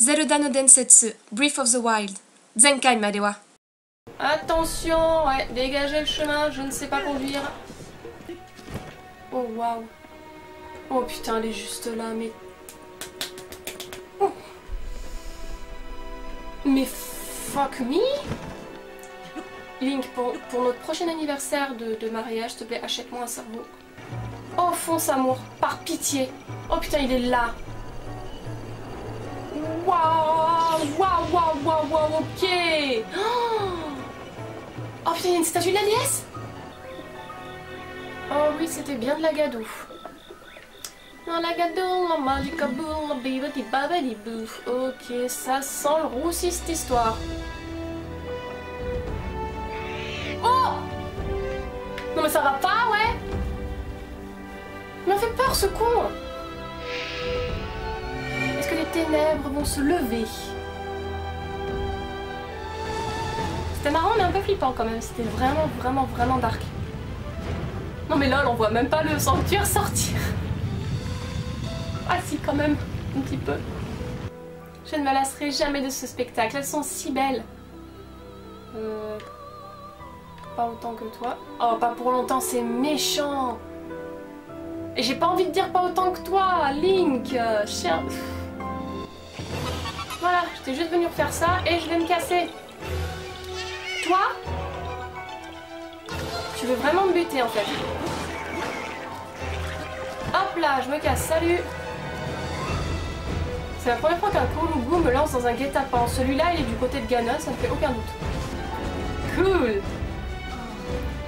Zelda no Densetsu, Breath of the Wild. Zenkai made wa. Attention, ouais, dégagez le chemin, je ne sais pas conduire. Oh waouh. Oh putain, elle est juste là, mais... Oh. Mais fuck me. Link, pour notre prochain anniversaire de mariage, s'il te plaît, achète-moi un cerveau. Oh, fonce amour, par pitié. Oh putain, il est là. Waouh, waouh, waouh, waouh, waouh, ok. Oh putain, il y a une statue de la déesse. Oh oui, c'était bien de la gadoue. Non, la gadoue, la magicabou, la bibati babadi bouf. Ok, ça sent le roussi cette histoire. Oh! Non mais ça va pas, ouais? Il m'a fait peur ce con! Est-ce que les ténèbres vont se lever? C'était marrant mais un peu flippant quand même, c'était vraiment, vraiment, vraiment dark. Non mais lol, on voit même pas le sanctuaire sortir. Ah si, quand même, un petit peu. Je ne me lasserai jamais de ce spectacle, elles sont si belles. Pas autant que toi. Oh, pas pour longtemps, c'est méchant. Et j'ai pas envie de dire pas autant que toi, Link, chien. Voilà, j'étais juste venue faire ça et je vais me casser. Toi, tu veux vraiment me buter en fait. Hop là, je me casse, salut. C'est la première fois qu'un Koulougou me lance dans un guet-apens. Celui-là, il est du côté de Ganon, ça ne fait aucun doute. Cool.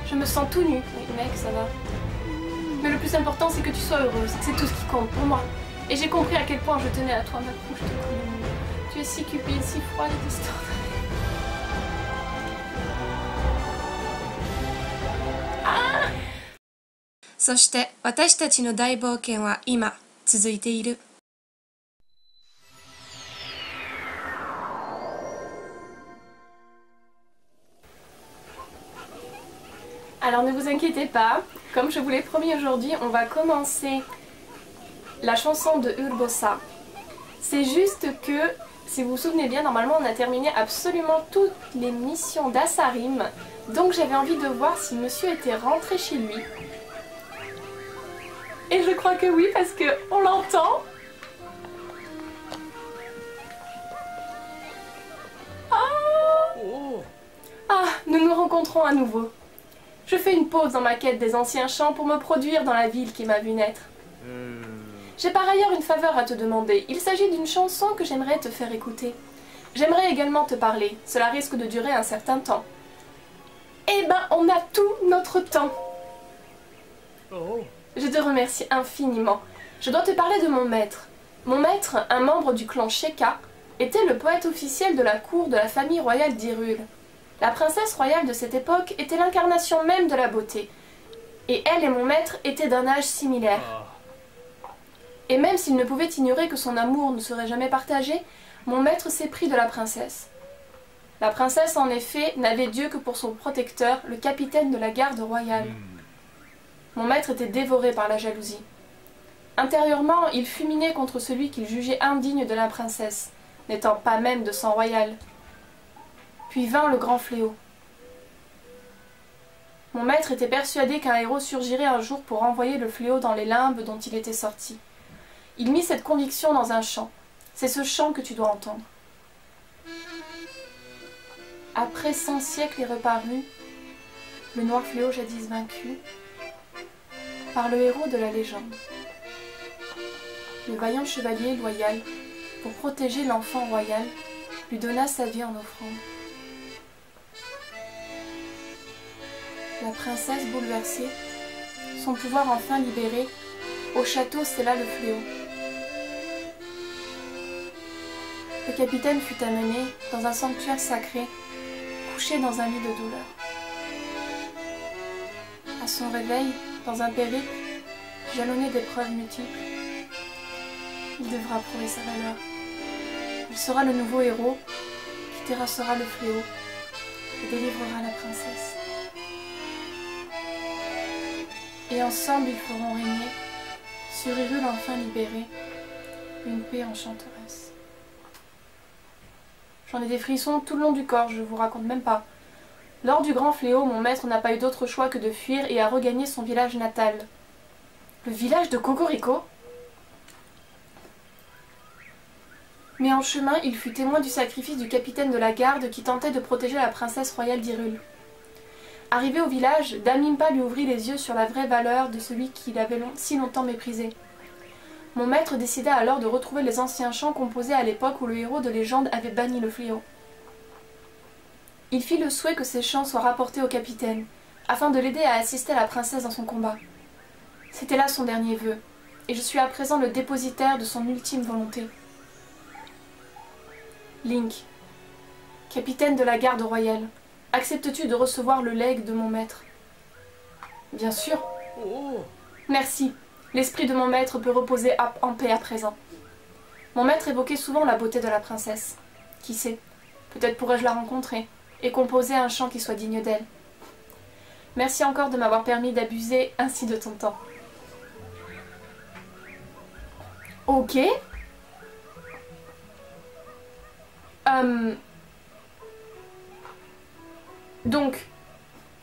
Je me sens tout nu. Oui, mec, ça va. Mais le plus important, c'est que tu sois heureuse. C'est tout ce qui compte pour moi. Et j'ai compris à quel point je tenais à toi, ma couche de Koulougou. Tu es si cupide, si froide et distante. そして私たちの大冒険は今続いている。Alors ne vous inquiétez pas, comme je vous l'ai promis aujourd'hui, on va commencer la chanson de Urbosa. C'est juste que, si vous vous souvenez bien, normalement on a terminé absolument toutes les missions d'Asarim. Donc j'avais envie de voir si monsieur était rentré chez lui. Et je crois que oui, parce que on l'entend. Ah, nous nous rencontrons à nouveau. Je fais une pause dans ma quête des anciens chants pour me produire dans la ville qui m'a vu naître. J'ai par ailleurs une faveur à te demander. Il s'agit d'une chanson que j'aimerais te faire écouter. J'aimerais également te parler. Cela risque de durer un certain temps. Eh ben, on a tout notre temps. Je te remercie infiniment. Je dois te parler de mon maître. Mon maître, un membre du clan Sheka, était le poète officiel de la cour de la famille royale d'Hyrule. La princesse royale de cette époque était l'incarnation même de la beauté. Et elle et mon maître étaient d'un âge similaire. Et même s'il ne pouvait ignorer que son amour ne serait jamais partagé, mon maître s'éprit de la princesse. La princesse, en effet, n'avait Dieu que pour son protecteur, le capitaine de la garde royale. Mon maître était dévoré par la jalousie. Intérieurement, il fulminait contre celui qu'il jugeait indigne de la princesse, n'étant pas même de sang royal. Puis vint le grand fléau. Mon maître était persuadé qu'un héros surgirait un jour pour envoyer le fléau dans les limbes dont il était sorti. Il mit cette conviction dans un chant. C'est ce chant que tu dois entendre. Après 100 siècles est reparu, le noir fléau jadis vaincu, par le héros de la légende. Le vaillant chevalier loyal, pour protéger l'enfant royal, lui donna sa vie en offrande. La princesse bouleversée, son pouvoir enfin libéré, au château scella le fléau. Le capitaine fut amené dans un sanctuaire sacré, couché dans un lit de douleur. À son réveil, dans un périple, jalonné d'épreuves multiples, il devra prouver sa valeur. Il sera le nouveau héros qui terrassera le fléau et délivrera la princesse. Et ensemble ils feront régner, sur Hyrule enfin libérée, une paix enchanteresse. J'en ai des frissons tout le long du corps, je vous raconte même pas. Lors du grand fléau, mon maître n'a pas eu d'autre choix que de fuir et a regagné son village natal. Le village de Cocorico? Mais en chemin, il fut témoin du sacrifice du capitaine de la garde qui tentait de protéger la princesse royale d'Hyrule. Arrivé au village, Dame Impa lui ouvrit les yeux sur la vraie valeur de celui qu'il avait si longtemps méprisé. Mon maître décida alors de retrouver les anciens chants composés à l'époque où le héros de légende avait banni le fléau. Il fit le souhait que ces chants soient rapportés au capitaine, afin de l'aider à assister la princesse dans son combat. C'était là son dernier vœu, et je suis à présent le dépositaire de son ultime volonté. Link, capitaine de la garde royale, acceptes-tu de recevoir le legs de mon maître? Bien sûr. Merci. L'esprit de mon maître peut reposer en paix à présent. Mon maître évoquait souvent la beauté de la princesse. Qui sait, peut-être pourrais-je la rencontrer et composer un chant qui soit digne d'elle. Merci encore de m'avoir permis d'abuser ainsi de ton temps. Ok. Donc,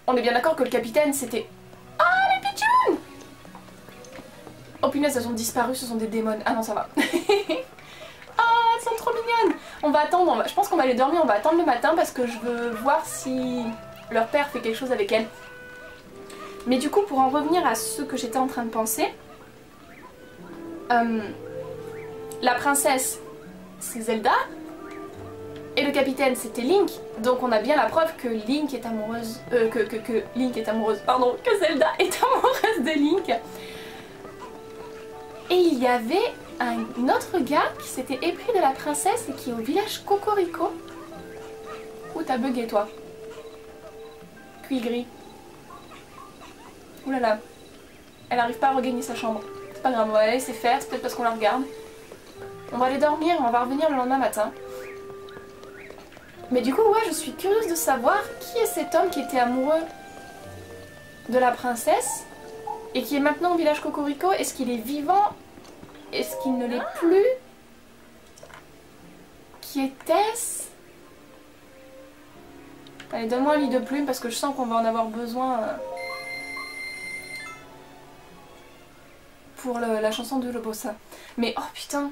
on est bien d'accord que le capitaine c'était... Ah, les pitchouns! Oh punaise, elles ont disparu, ce sont des démons. Ah non, ça va. Ah, elles sont trop mignonnes! On va attendre, je pense qu'on va aller dormir, on va attendre le matin parce que je veux voir si leur père fait quelque chose avec elles. Mais du coup, pour en revenir à ce que j'étais en train de penser, la princesse, c'est Zelda, et le capitaine, c'était Link, donc on a bien la preuve que Link est amoureuse, que Link est amoureuse, pardon, que Zelda est amoureuse de Link. Et il y avait un autre gars qui s'était épris de la princesse et qui est au village Cocorico. Où t'as bugué toi? Cuigri. Oulala. Elle arrive pas à regagner sa chambre. C'est pas grave, on va la laisser faire, c'est peut-être parce qu'on la regarde. On va aller dormir et on va revenir le lendemain matin. Mais du coup, ouais, je suis curieuse de savoir qui est cet homme qui était amoureux de la princesse et qui est maintenant au village Cocorico. Est-ce qu'il est vivant? Est-ce qu'il ne l'est plus? Qui était-ce? Allez, donne-moi un lit de plumes parce que je sens qu'on va en avoir besoin pour la chanson de Lobosa. Mais oh putain!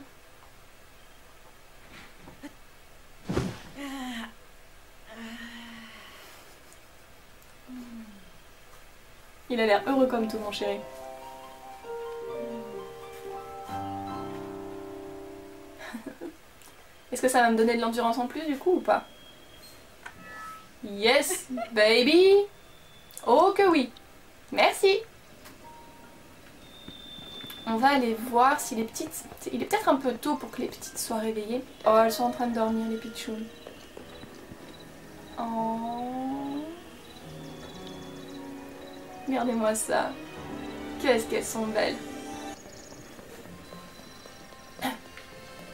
Il a l'air heureux comme tout, mon chéri. Est-ce que ça va me donner de l'endurance en plus du coup ou pas? Yes, baby! Oh que oui! Merci! On va aller voir si les petites... Il est peut-être un peu tôt pour que les petites soient réveillées. Oh, elles sont en train de dormir, les pitchounes. Oh... Regardez-moi ça. Qu'est-ce qu'elles sont belles.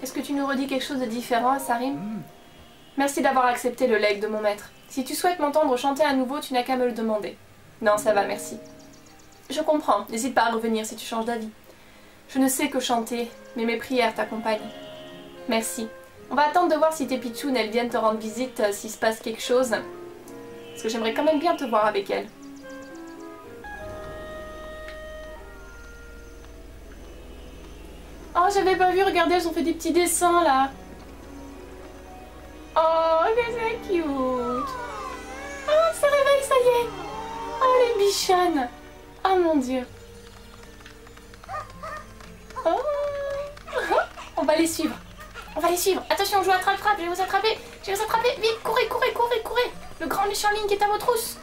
Est-ce que tu nous redis quelque chose de différent, Sarim? Merci d'avoir accepté le legs de mon maître. Si tu souhaites m'entendre chanter à nouveau, tu n'as qu'à me le demander. Non, ça va, merci. Je comprends. N'hésite pas à revenir si tu changes d'avis. Je ne sais que chanter, mais mes prières t'accompagnent. Merci. On va attendre de voir si tes pitchounes, elles viennent te rendre visite, s'il se passe quelque chose. Parce que j'aimerais quand même bien te voir avec elles. Oh, j'avais pas vu, regardez, elles ont fait des petits dessins là. Oh, c'est cute. Oh, elle se réveille, ça y est. Oh, les bichonnes. Oh mon dieu. Oh. On va les suivre. On va les suivre. Attention, je vous attrape, je vais vous attraper. Je vais vous attraper. Vite, courez, courez, courez, courez. Le grand méchant Link est à vos trousses.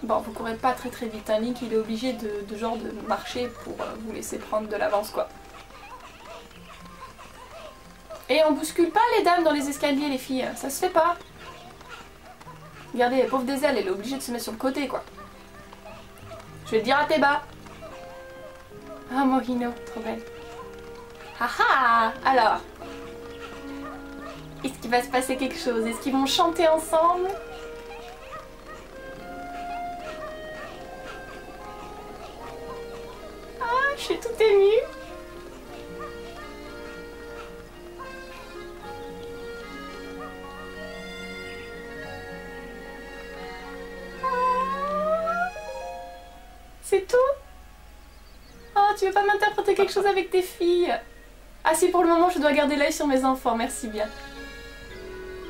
Bon, vous courez pas très très vite. Hein. Link, il est obligé de genre de marcher pour vous laisser prendre de l'avance, quoi. Et on bouscule pas les dames dans les escaliers, les filles. Ça se fait pas. Regardez, la pauvre des ailes, elle est obligée de se mettre sur le côté, quoi. Je vais le dire à tes bas. Ah, Mohino, trop belle. Haha. Alors, est-ce qu'il va se passer quelque chose? Est-ce qu'ils vont chanter ensemble? Ah, je suis toute émue. tu veux pas m'interpréter quelque chose avec tes filles? Ah si, pour le moment, je dois garder l'œil sur mes enfants, merci bien.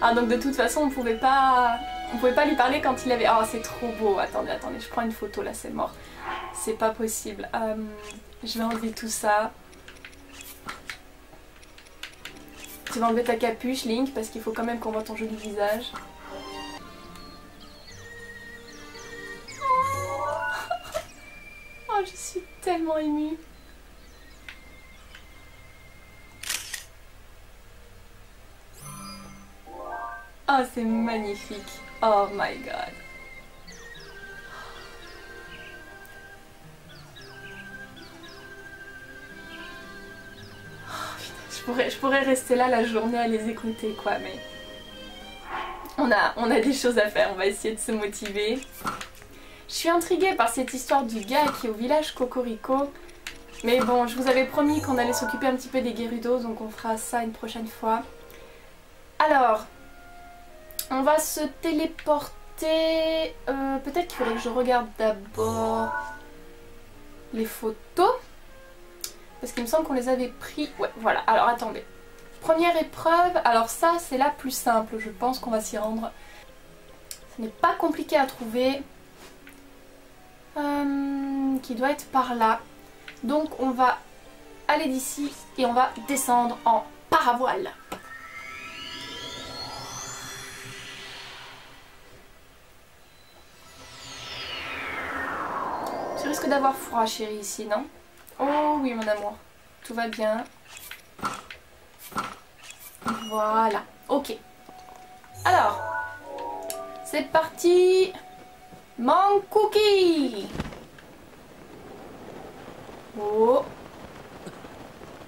Ah, donc de toute façon, on pouvait pas lui parler quand il avait... Oh, c'est trop beau. Attendez, attendez, je prends une photo, là, c'est mort. C'est pas possible. Je vais enlever tout ça. Tu vas enlever ta capuche, Link, parce qu'il faut quand même qu'on voit ton joli visage. Oh, je suis tellement émue. Oh, c'est magnifique. Oh my god. Je pourrais rester là la journée à les écouter, quoi, mais... On a des choses à faire, on va essayer de se motiver. Je suis intriguée par cette histoire du gars qui est au village Cocorico. Mais bon, je vous avais promis qu'on allait s'occuper un petit peu des Gerudos, donc on fera ça une prochaine fois. Alors, on va se téléporter... Peut-être qu'il faudrait que je regarde d'abord les photos. Parce qu'il me semble qu'on les avait pris... Ouais, voilà. Alors, attendez. Première épreuve. Alors ça, c'est la plus simple. Je pense qu'on va s'y rendre. Ce n'est pas compliqué à trouver. Qui doit être par là. Donc, on va aller d'ici et on va descendre en paravoile. Tu risques d'avoir froid, chérie, ici, non? Oh oui, mon amour. Tout va bien. Voilà. Ok. Alors, c'est parti. Mon cookie. Oh.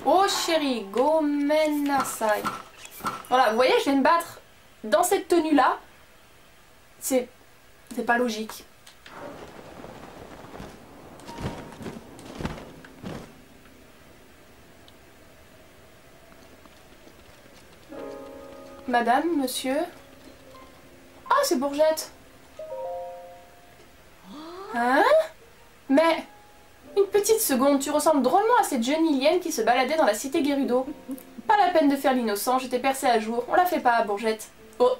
Oh, chérie. Gomenasai. Voilà, vous voyez, je vais me battre dans cette tenue-là. C'est pas logique. Madame, monsieur... Ah, c'est Bourgette. Hein? Mais... Une petite seconde, tu ressembles drôlement à cette jeune Ilienne qui se baladait dans la cité Gerudo. Pas la peine de faire l'innocent, je t'ai percé à jour. On la fait pas, Bourgette. Oh.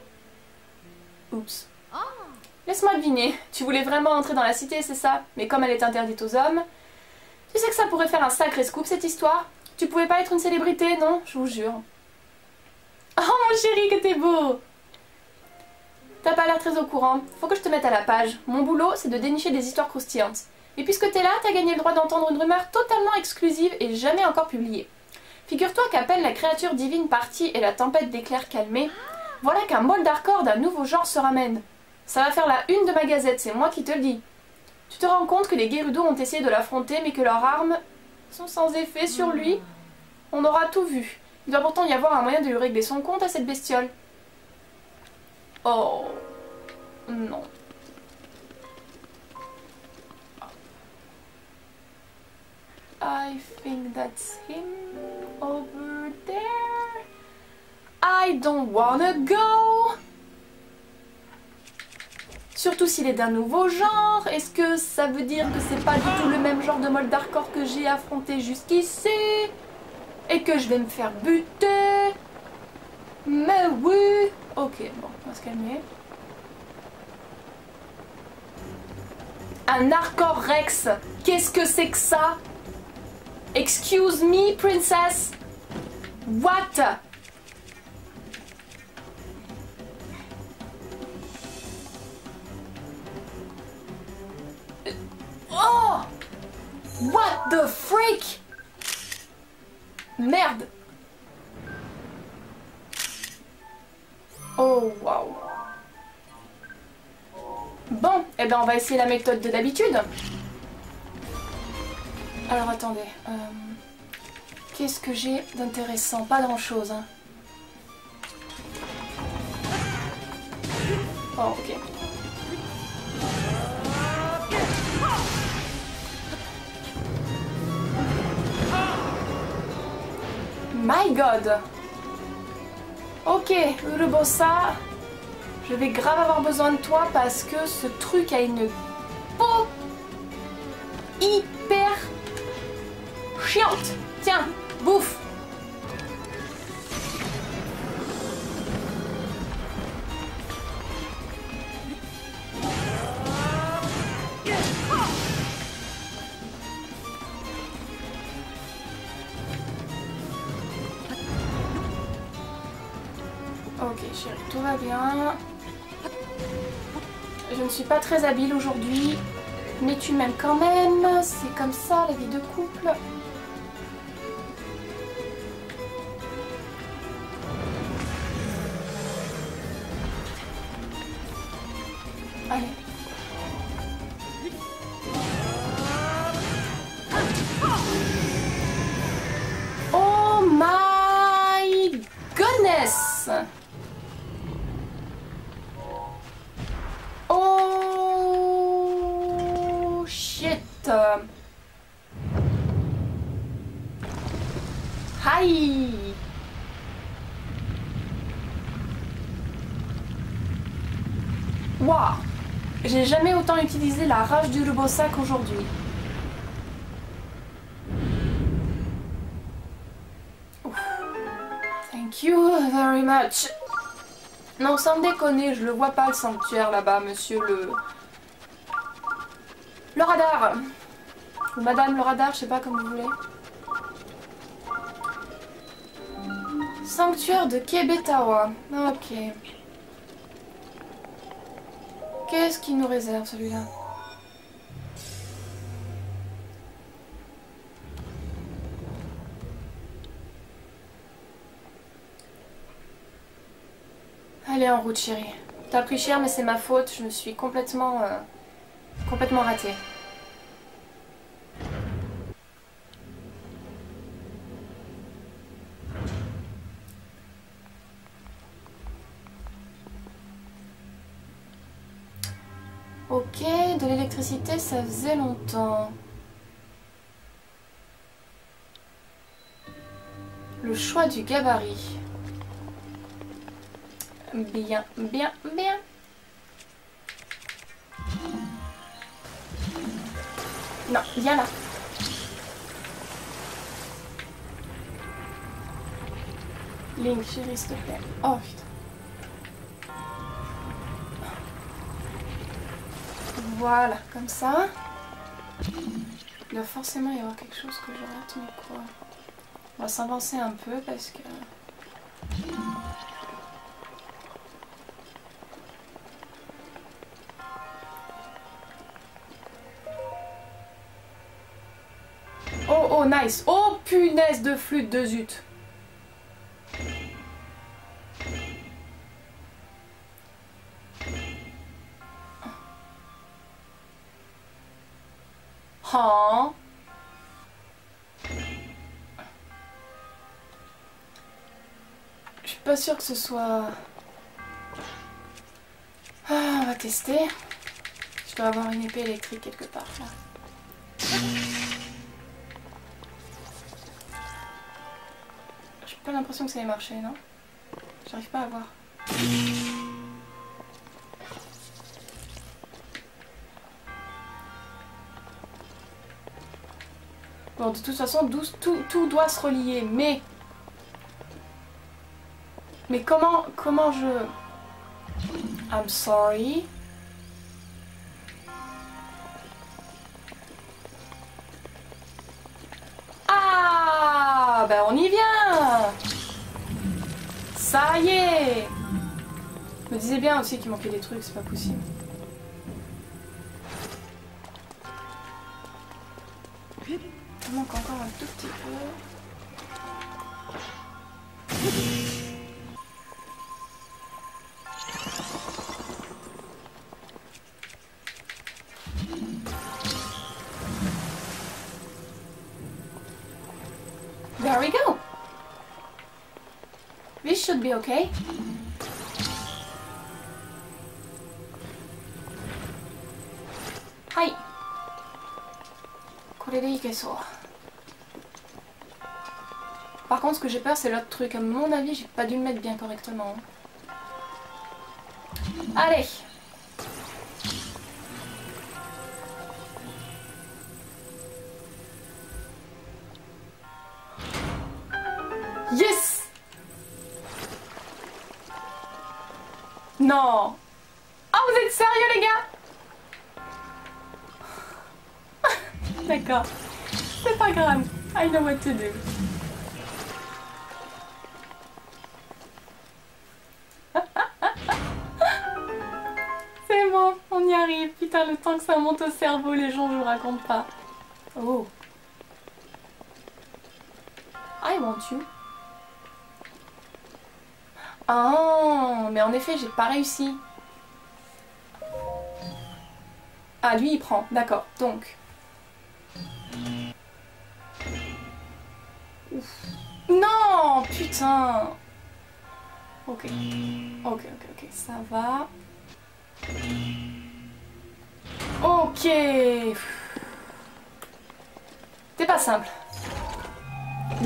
Oups. Laisse-moi deviner. Tu voulais vraiment entrer dans la cité, c'est ça? Mais comme elle est interdite aux hommes... Tu sais que ça pourrait faire un sacré scoop, cette histoire? Tu pouvais pas être une célébrité, non? Je vous jure. Oh mon chéri, que t'es beau! T'as pas l'air très au courant. Faut que je te mette à la page. Mon boulot, c'est de dénicher des histoires croustillantes. Et puisque t'es là, t'as gagné le droit d'entendre une rumeur totalement exclusive et jamais encore publiée. Figure-toi qu'à peine la créature divine partie et la tempête d'éclairs calmée, voilà qu'un Moldarkor d'un nouveau genre se ramène. Ça va faire la une de ma gazette, c'est moi qui te le dis. Tu te rends compte que les Gerudos ont essayé de l'affronter mais que leurs armes sont sans effet sur lui? On aura tout vu. Il doit pourtant y avoir un moyen de lui régler son compte à cette bestiole. Oh non. I think that's him over there. I don't wanna go. Surtout s'il est d'un nouveau genre. Est-ce que ça veut dire que c'est pas du tout le même genre de Moldarkor que j'ai affronté jusqu'ici? Et que je vais me faire buter? Mais oui. Ok, bon, on va se calmer. Un Arcor Rex. Qu'est-ce que c'est que ça? Excuse me, princess. What? Oh! What the freak? Merde. Oh, waouh. Bon, eh ben on va essayer la méthode de d'habitude. Alors attendez, qu'est-ce que j'ai d'intéressant? Pas grand-chose. Hein. Oh, ok. My God. Ok, Urubosa, je vais grave avoir besoin de toi parce que ce truc a une peau hyper chiante. Tiens, bouffe. Ok chérie, tout va bien. Je ne suis pas très habile aujourd'hui, mais tu m'aimes quand même. C'est comme ça la vie de couple. Allez. Oh my goodness! Oh shit! Aïe! Waouh! J'ai jamais autant utilisé la rage du Urbosa qu'aujourd'hui. Thank you very much. Non, sans déconner, je le vois pas le sanctuaire là-bas, monsieur le... Le radar. Ou madame le radar, je sais pas comme vous voulez. Sanctuaire de Kebetawa. Ok. Qu'est-ce qu'il nous réserve celui-là? Allez en route chérie. T'as pris cher mais c'est ma faute, je me suis complètement ratée. Ok, de l'électricité ça faisait longtemps. Le choix du gabarit. Bien, bien, bien. Non, viens là. Link, chérie, s'il te plaît. Oh putain. Voilà, comme ça. Il doit forcément y avoir quelque chose que je rate, mais quoi? On va s'avancer un peu parce que... Oh, oh, nice. Oh, punaise de flûte de zut. Oh. Je suis pas sûre que ce soit... Ah, on va tester. Je dois avoir une épée électrique quelque part là. J'ai pas l'impression que ça ait marché, non? J'arrive pas à voir. Bon, de toute façon, tout doit se relier, mais... Mais comment je... I'm sorry. Ah, ben on y vient. Ça y est. Je me disais bien aussi qu'il manquait des trucs, c'est pas possible. Il manque encore un tout petit peu. There we go. This should be okay. Hai. これでいけそう。Par contre, ce que j'ai peur, c'est l'autre truc. À mon avis, j'ai pas dû le mettre bien correctement. Allez. Yes! Non! Ah, vous êtes sérieux, les gars? D'accord. C'est pas grave. I know what to do. C'est bon, on y arrive. Putain, le temps que ça monte au cerveau, les gens, je vous raconte pas. Oh. I want you. Ah, mais en effet, j'ai pas réussi. Ah, lui, il prend. D'accord. Donc. Ouf. Non, putain. Ok. Ok, ok, ok. Ça va. Ok. C'est pas simple.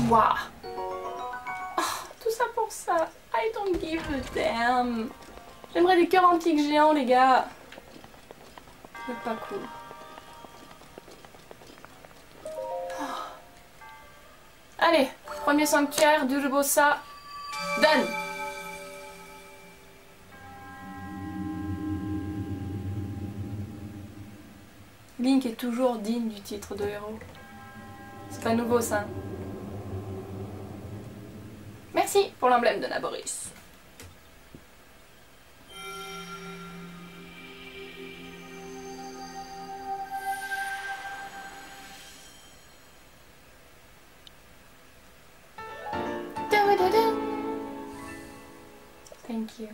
Waouh. Oh, tout ça pour ça. I don't give a damn. J'aimerais des cœurs antiques géants, les gars. C'est pas cool. Oh. Allez, premier sanctuaire du Urbosa. Done. Link est toujours digne du titre de héros. C'est pas nouveau ça. Merci pour l'emblème de Naboris. Thank you.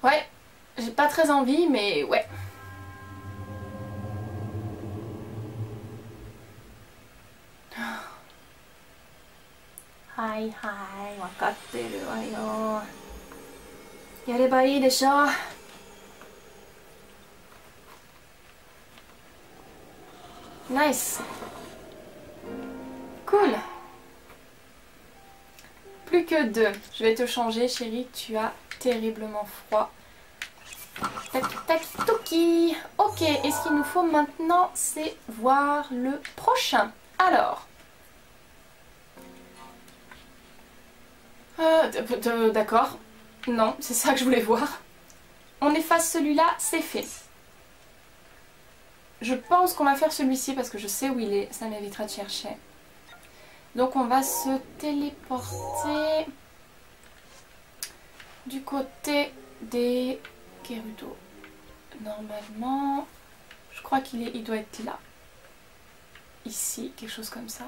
Ouais, j'ai pas très envie, mais ouais. Hi, hi, わかってるわよ。やればいいでしょ。Nice. Cool. Plus que 2. Je vais te changer, chérie. Tu as terriblement froid. Tac, tac, toki. Ok, et ce qu'il nous faut maintenant, c'est voir le prochain. Alors. D'accord. Non, c'est ça que je voulais voir. On efface celui-là, c'est fait. Je pense qu'on va faire celui-ci parce que je sais où il est. Ça m'évitera de chercher. Donc on va se téléporter du côté des Gerudo. Normalement, je crois il doit être là. Ici, quelque chose comme ça.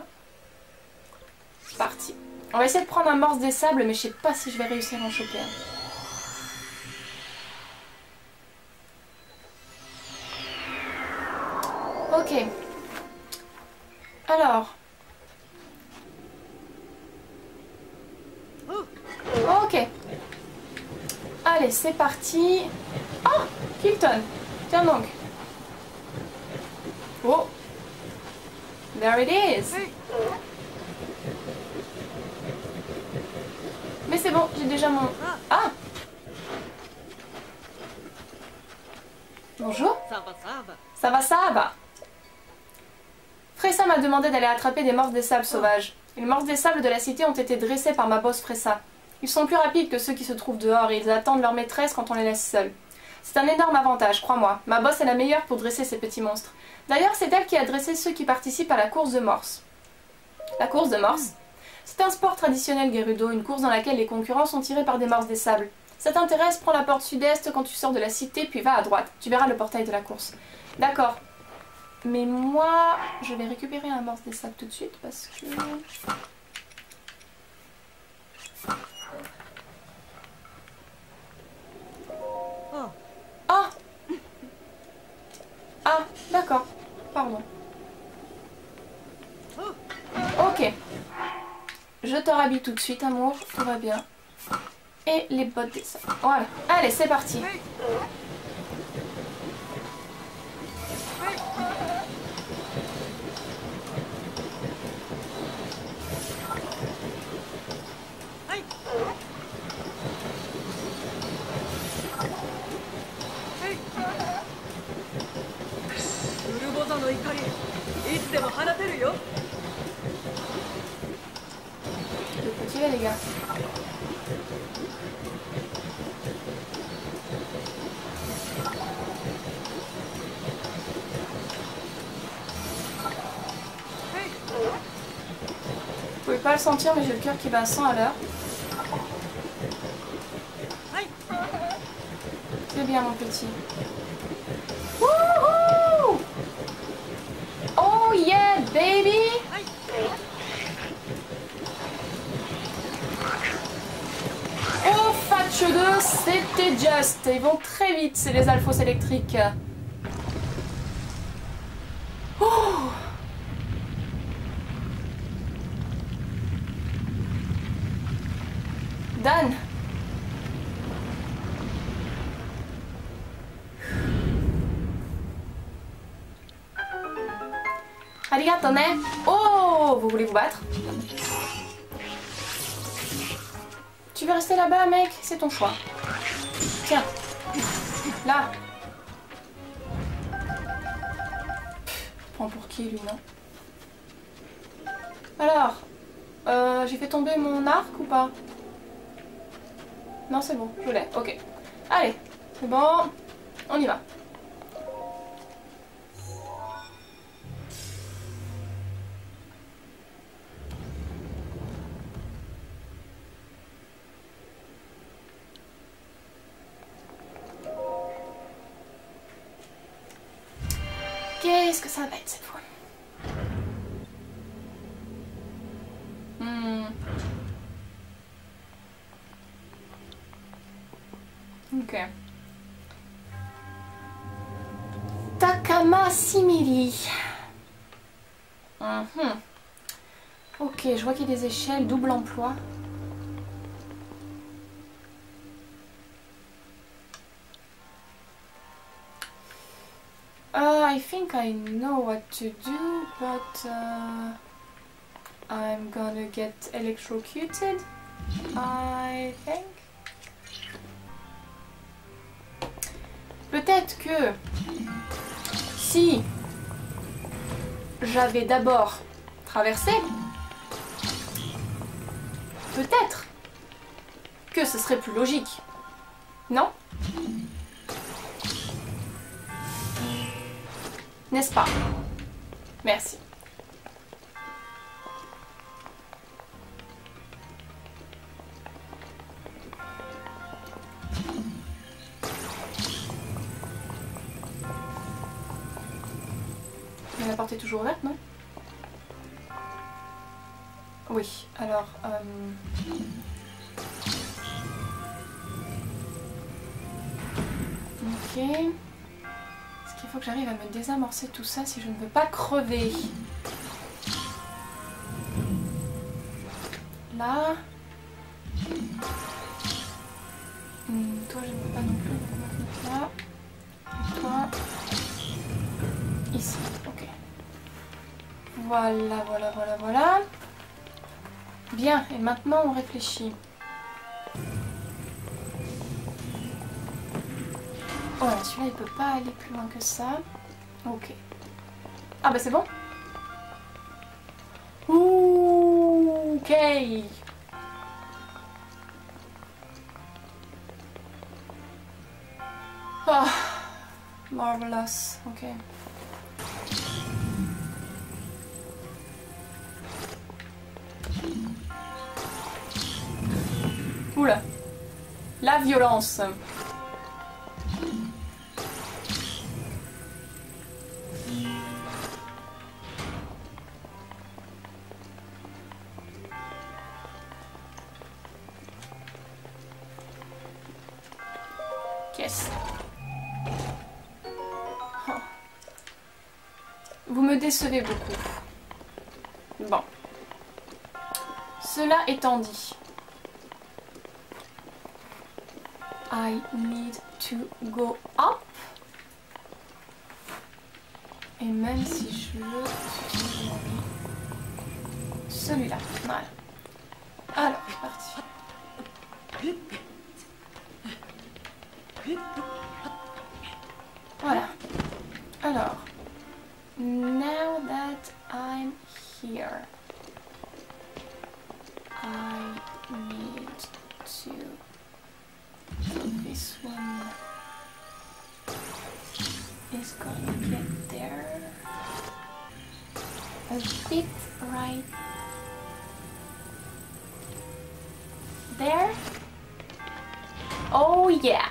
C'est parti. On va essayer de prendre un morse des sables, mais je sais pas si je vais réussir à en choper un. Ok. Alors. Ok. Allez, c'est parti. Oh, Kilton. Tiens donc. Oh. There it is. Mais c'est bon, j'ai déjà mon... Ah. Bonjour. Ça va, ça va. Fressa m'a demandé d'aller attraper des morses des sables sauvages. Les morses des sables de la cité ont été dressés par ma boss Fressa. Ils sont plus rapides que ceux qui se trouvent dehors et ils attendent leur maîtresse quand on les laisse seuls. C'est un énorme avantage, crois-moi. Ma boss est la meilleure pour dresser ces petits monstres. D'ailleurs, c'est elle qui a dressé ceux qui participent à la course de morse. La course de morse? C'est un sport traditionnel Gerudo, une course dans laquelle les concurrents sont tirés par des morses des sables. Ça t'intéresse? Prends la porte sud-est quand tu sors de la cité, puis va à droite. Tu verras le portail de la course. D'accord. Mais moi, je vais récupérer un morse des sables tout de suite parce que... Ah! Ah, d'accord. Pardon. Ok. Je te rhabille tout de suite, amour. Tout va bien. Et les bottes des sables. Voilà. Allez, c'est parti. Le petit là, les gars. Vous pouvez pas le sentir, mais j'ai le cœur qui bat à 100 à l'heure. C'est bien, mon petit. Wouhou! Oh yeah, baby! Oh, Fatch 2, c'était just. Ils vont très vite, c'est les Alphos électriques. Oh! Dan! Arigato, ne? Oh! Vous voulez vous battre? Tu veux rester là-bas, mec? C'est ton choix. Tiens. Là. Prends pour qui, lui, non? Alors, j'ai fait tomber mon arc ou pas? Non, c'est bon, je l'ai. Ok. Allez, c'est bon. On y va. Qu'est-ce que ça va être cette fois? Ok. Takama Simili. Ok, je vois qu'il y a des échelles, double emploi. I think I know what to do, but I'm gonna get electrocuted, I think. Peut-être que si j'avais d'abord traversé, peut-être que ce serait plus logique. Non? N'est-ce pas? Merci. La porte est toujours ouverte, non? Oui, alors... Ok. Est-ce qu'il faut que j'arrive à me désamorcer tout ça si je ne veux pas crever? Là... toi, je ne veux pas non plus. Là. Et toi... Ici, ok. Voilà, voilà, voilà, voilà. Bien, et maintenant on réfléchit. Oh là, celui-là il peut pas aller plus loin que ça. Ok. Ah bah c'est bon. Ouh, ok. Oh, marvelous, ok. Oula, la violence. Yes. Oh. Vous me décevez beaucoup. Bon. Cela étant dit, I need to go up. Et même si je veux celui-là. Voilà. Alors, c'est parti. Voilà. Alors, now that I'm here. I need to... So this one is gonna get there. A bit right there. Oh yeah.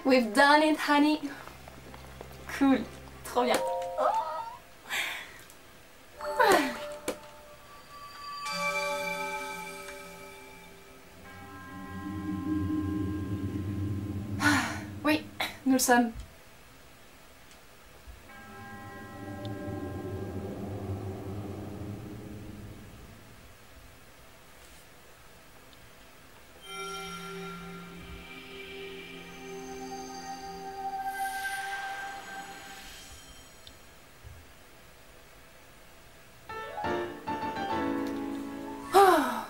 We've done it, honey. Cool. Trop bien. Oui, nous le sommes.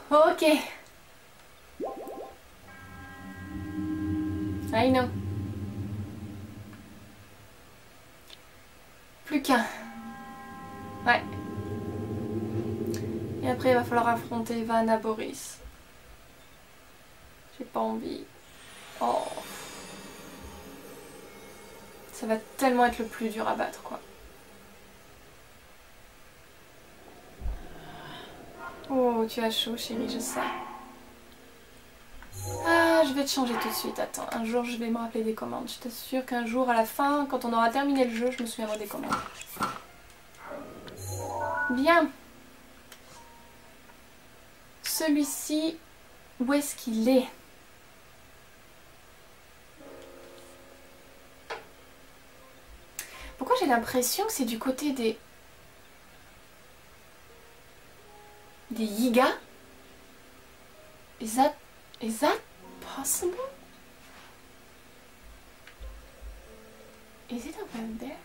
Ok. I know. Plus qu'un. Ouais. Et après, il va falloir affronter Vanna Boris. J'ai pas envie. Oh. Ça va tellement être le plus dur à battre, quoi. Oh, tu as chaud, chérie, je sais. Ah, je vais te changer tout de suite. Attends, un jour, je vais me rappeler des commandes. Je t'assure qu'un jour, à la fin, quand on aura terminé le jeu, je me souviendrai des commandes. Bien. Celui-ci, où est-ce qu'il est? Pourquoi j'ai l'impression que c'est du côté des Yiga? Is that possible? Is it over there?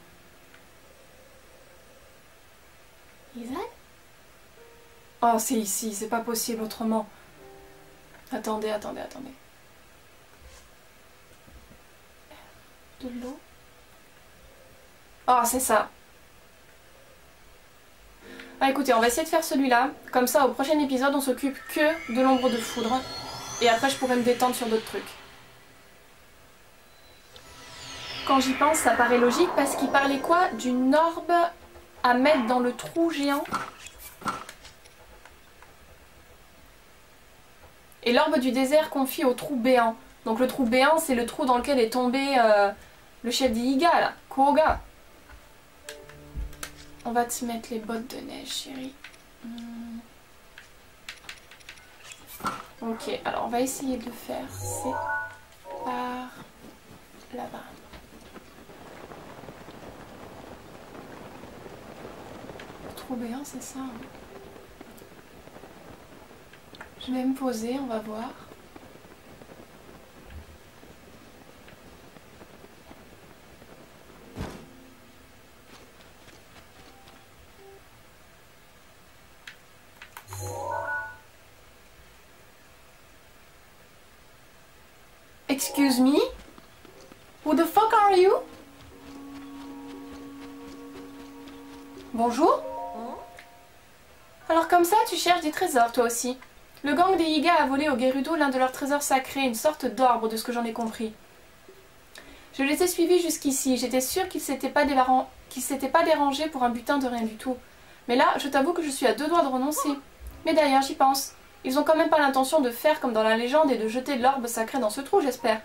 Is that? Oh, c'est ici, c'est pas possible autrement. Attendez. De l'eau? Oh, c'est ça. Ah, écoutez, on va essayer de faire celui-là. Comme ça, au prochain épisode, on s'occupe que de l'ombre de foudre. Et après, je pourrai me détendre sur d'autres trucs. Quand j'y pense, ça paraît logique parce qu'il parlait quoi? D'une orbe à mettre dans le trou géant. Et l'orbe du désert confie au trou béant. Donc le trou béant, c'est le trou dans lequel est tombé le chef des Yiga, là, Koga. On va te mettre les bottes de neige, chérie. Ok, alors on va essayer de faire. C'est par là-bas. Trop bien, c'est ça. Je vais me poser, on va voir. Excuse me? Who the fuck are you? Bonjour? Alors comme ça, tu cherches des trésors toi aussi. Le gang des Yiga a volé au Gerudo l'un de leurs trésors sacrés, une sorte d'orbe de ce que j'en ai compris. Je les ai suivis jusqu'ici, j'étais sûre qu'ils s'étaient pas dérangés pour un butin de rien du tout. Mais là, je t'avoue que je suis à deux doigts de renoncer. Mais d'ailleurs, j'y pense. Ils ont quand même pas l'intention de faire comme dans la légende et de jeter l'orbe sacré dans ce trou, j'espère.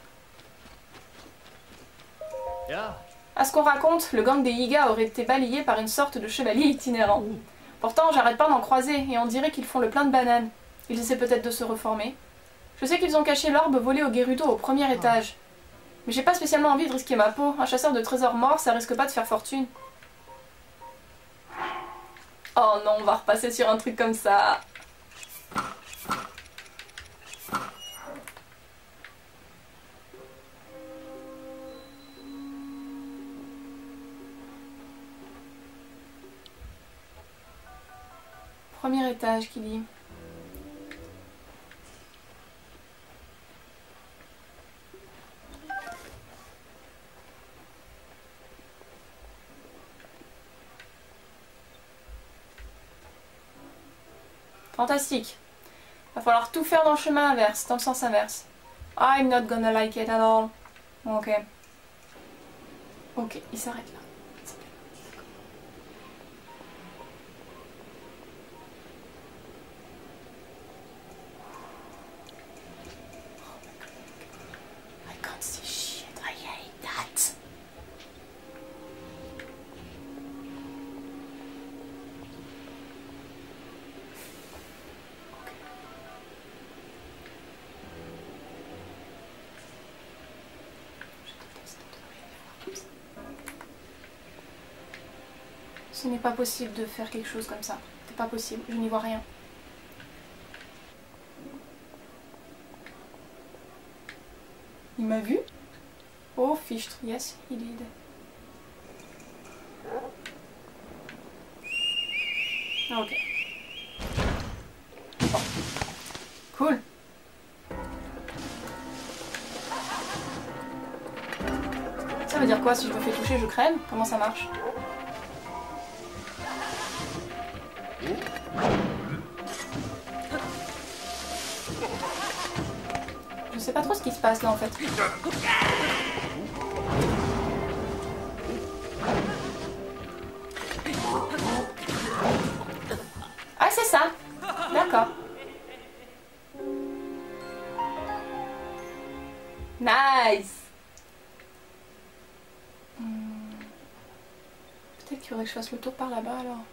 À ce qu'on raconte, le gang des Yiga aurait été balayé par une sorte de chevalier itinérant. Pourtant, j'arrête pas d'en croiser et on dirait qu'ils font le plein de bananes. Ils essaient peut-être de se reformer. Je sais qu'ils ont caché l'orbe volé au Gerudo au premier étage. Mais j'ai pas spécialement envie de risquer ma peau. Un chasseur de trésors morts, ça risque pas de faire fortune. Oh non, on va repasser sur un truc comme ça. Premier étage, qui dit. Fantastique. Va falloir tout faire dans le chemin inverse, dans le sens inverse. I'm not gonna like it at all. Ok. Ok, il s'arrête là. I can't see shit, I hate that. Ce n'est pas possible de faire quelque chose comme ça. C'est pas possible, je n'y vois rien. Il m'a vu? Oh, fichtre, yes, he did. Ok. Bon. Cool. Ça veut dire quoi? Si je me fais toucher, je crève? Comment ça marche? Je sais pas trop ce qui se passe là en fait. Ah c'est ça. D'accord. Nice. Peut-être qu'il faudrait que je fasse le tour par là-bas alors.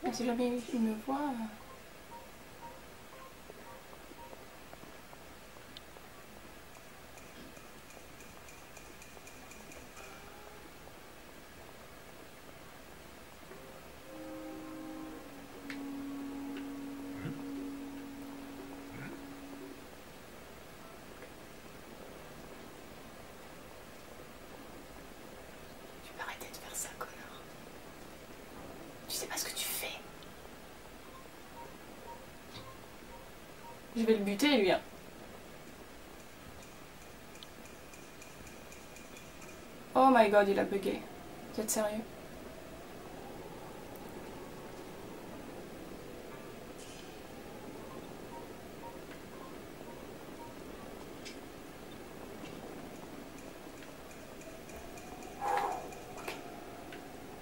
Mais si jamais il me voit... Tu peux arrêter de faire ça, connard. Tu sais pas ce que tu fais. Je vais le buter lui. Hein. Oh my god, il a bugué. Vous êtes sérieux?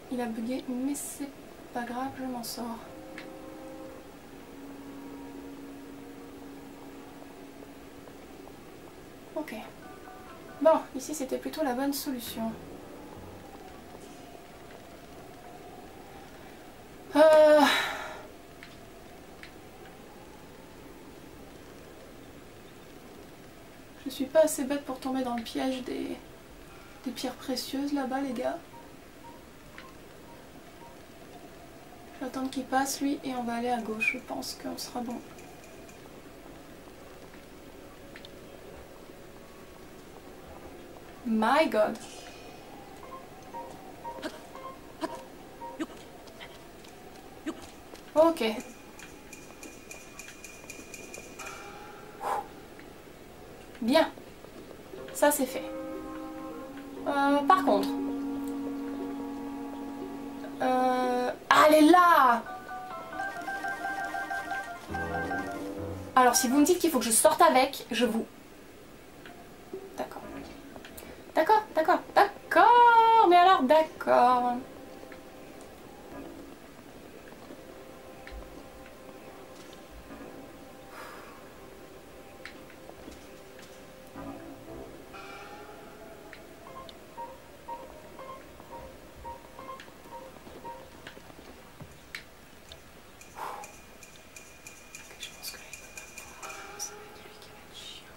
Il a bugué, mais c'est pas grave, je m'en sors. Ok. Bon, ici c'était plutôt la bonne solution. Je suis pas assez bête pour tomber dans le piège des pierres précieuses là-bas, les gars. Je vais attendre qu'il passe lui et on va aller à gauche. Je pense qu'on sera bon. My god. Ok. Bien. Ça c'est fait. Par contre... Allez là! Alors si vous me dites qu'il faut que je sorte avec, je vous... D'accord. D'accord, d'accord, d'accord. Mais alors d'accord. Je pense que là il peut pas voir. Ça va être lui qui va être chiant.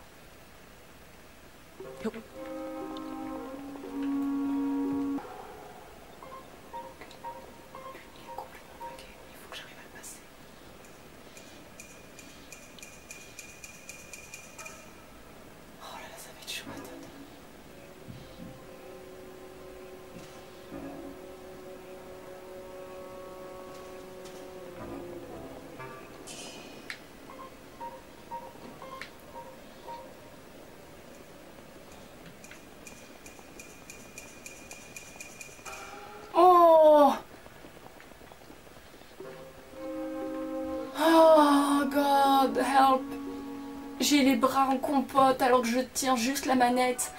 bras en compote alors que je tiens juste la manette.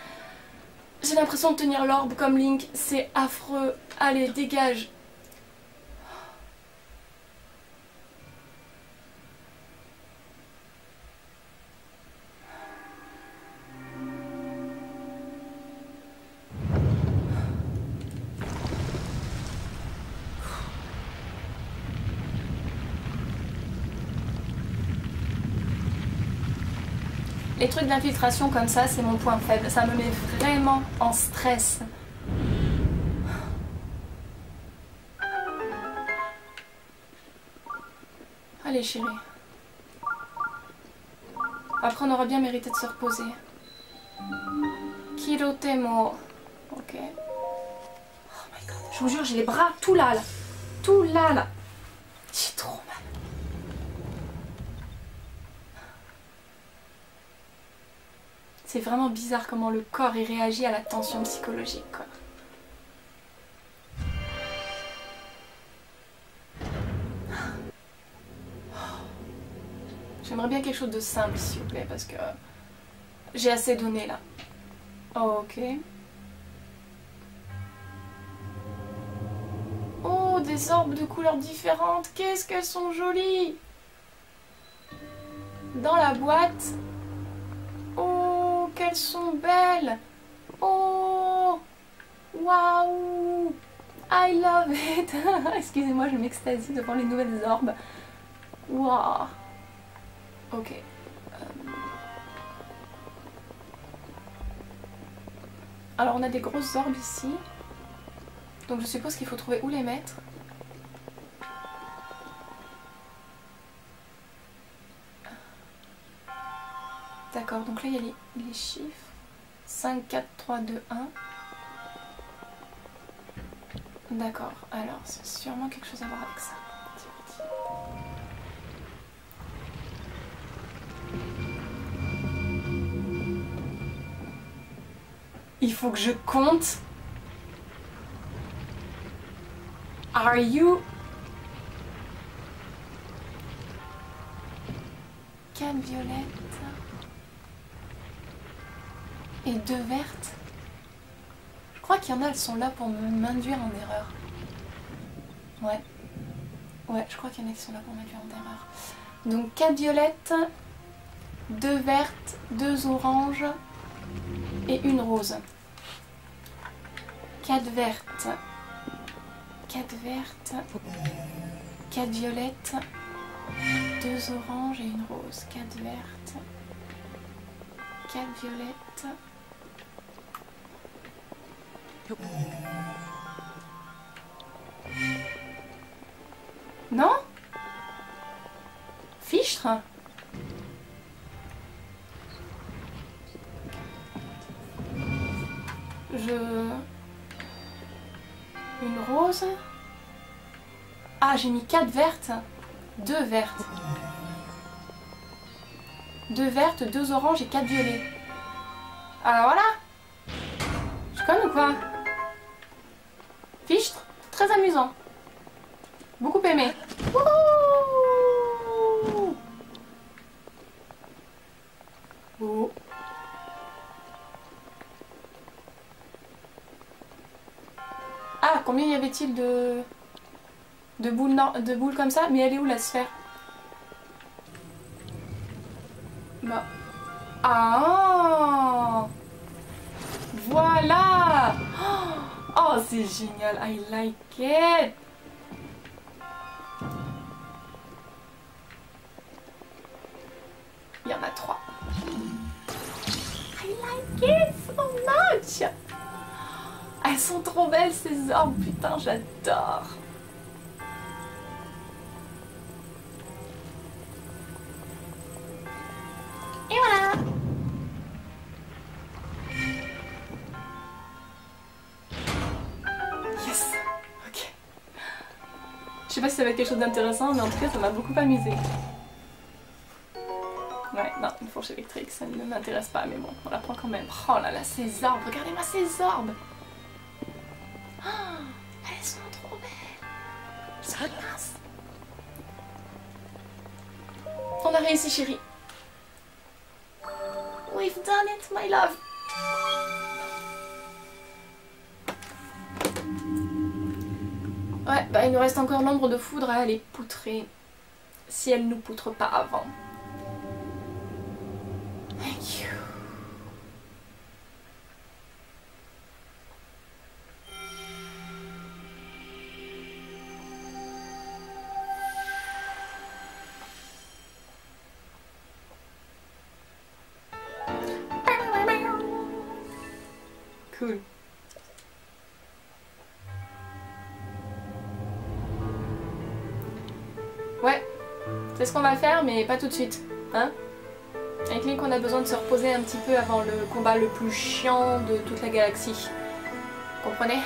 J'ai l'impression de tenir l'orbe comme Link, c'est affreux. Allez, dégage. Les trucs d'infiltration comme ça, c'est mon point faible. Ça me met vraiment en stress. Allez chérie. Après on aura bien mérité de se reposer. Kirotemo. Ok. Oh my god. Je vous jure, j'ai les bras tout là. Tout là. J'ai trop mal. C'est vraiment bizarre comment le corps y réagit à la tension psychologique, quoi. J'aimerais bien quelque chose de simple, s'il vous plaît, parce que j'ai assez donné, là. Oh, ok. Oh, des orbes de couleurs différentes. Qu'est-ce qu'elles sont jolies! Dans la boîte. Oh, qu'elles sont belles! Oh! Waouh! I love it! Excusez-moi, je m'extasie devant les nouvelles orbes. Waouh! Ok. Alors on a des grosses orbes ici. Donc je suppose qu'il faut trouver où les mettre. D'accord, donc là il y a les chiffres. 5, 4, 3, 2, 1. D'accord, alors c'est sûrement quelque chose à voir avec ça. Il faut que je compte. Are you? 4 violettes. Et 2 vertes. Je crois qu'il y en a, elles sont là pour m'induire en erreur. Ouais. Ouais, je crois qu'il y en a qui sont là pour m'induire en erreur. Donc 4 violettes, 2 vertes, 2 oranges et une rose. 4 vertes. 4 vertes. 4 violettes. 2 oranges et une rose. 4 vertes. 4 violettes. Non? Fichtre? Une rose. Ah, j'ai mis 4 vertes. 2 vertes. 2 vertes, 2 oranges et 4 violets. Alors voilà. Je conne ou quoi? Fichtre, très amusant. Beaucoup aimé. Wouhou! Oh. Ah, combien y avait-il de boules comme ça? Mais elle est où la sphère? Bah. Ah! Voilà! Oh, c'est génial! I like it! Il y en a 3. I like it so much! Elles sont trop belles ces orbes, putain, j'adore! Et voilà! Yes! Ok. Je sais pas si ça va être quelque chose d'intéressant, mais en tout cas, ça m'a beaucoup amusé. Ouais, non, une fourche électrique, ça ne m'intéresse pas, mais bon, on la prend quand même. Oh là là, ces orbes, regardez-moi ces orbes! Oh, elles sont trop belles! Ça mince! On a réussi, chérie! we've done it, my love. Ouais, bah il nous reste encore l'ombre de foudre à aller poutrer. Si elle nous poutre pas avant. Thank you. Cool. Ouais, c'est ce qu'on va faire, mais pas tout de suite, hein? Avec Link, on a besoin de se reposer un petit peu avant le combat le plus chiant de toute la galaxie. Comprenez?